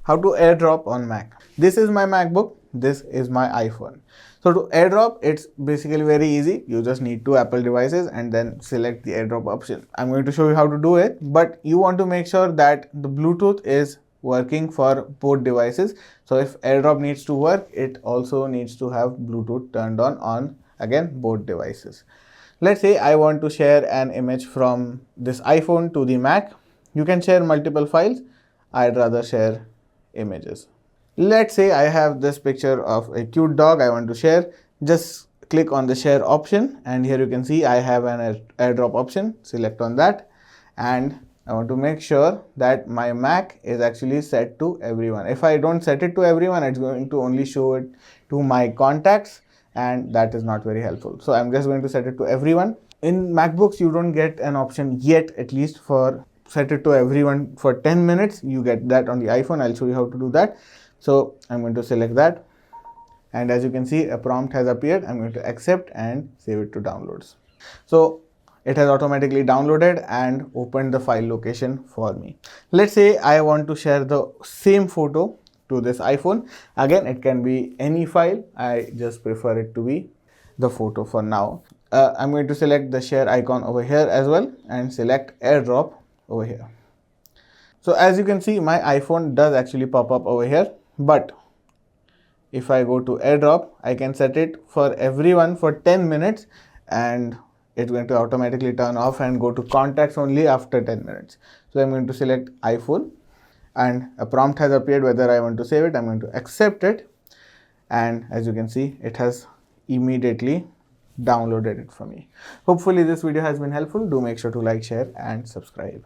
How to AirDrop on Mac. This is my MacBook, this is my iPhone. So to AirDrop, it's basically very easy. You just need two Apple devices and then select the AirDrop option. I'm going to show you how to do it, but you want to make sure that the Bluetooth is working for both devices. So if AirDrop needs to work, it also needs to have Bluetooth turned on again both devices. Let's say I want to share an image from this iPhone to the Mac. You can share multiple files. I'd rather share images. Let's say I have this picture of a cute dog I want to share. Just click on the share option and here you can see I have an AirDrop option. Select on that and I want to make sure that my Mac is actually set to everyone. If I don't set it to everyone, it's going to only show it to my contacts and that is not very helpful. So I'm just going to set it to everyone. In MacBooks, you don't get an option yet, at least for set it to everyone for 10 minutes. You get that on the iPhone. I'll show you how to do that. So I'm going to select that. And as you can see, a prompt has appeared. I'm going to accept and save it to downloads. So it has automatically downloaded and opened the file location for me. Let's say I want to share the same photo to this iPhone. Again, it can be any file. I just prefer it to be the photo for now. I'm going to select the share icon over here as well and select AirDrop over here. So as you can see, my iPhone does actually pop up over here, but if I go to AirDrop, I can set it for everyone for 10 minutes and it's going to automatically turn off and go to contacts only after 10 minutes. So I'm going to select iPhone and a prompt has appeared whether I want to save it. I'm going to accept it and as you can see, it has immediately downloaded it for me. Hopefully this video has been helpful. Do make sure to like, share and subscribe.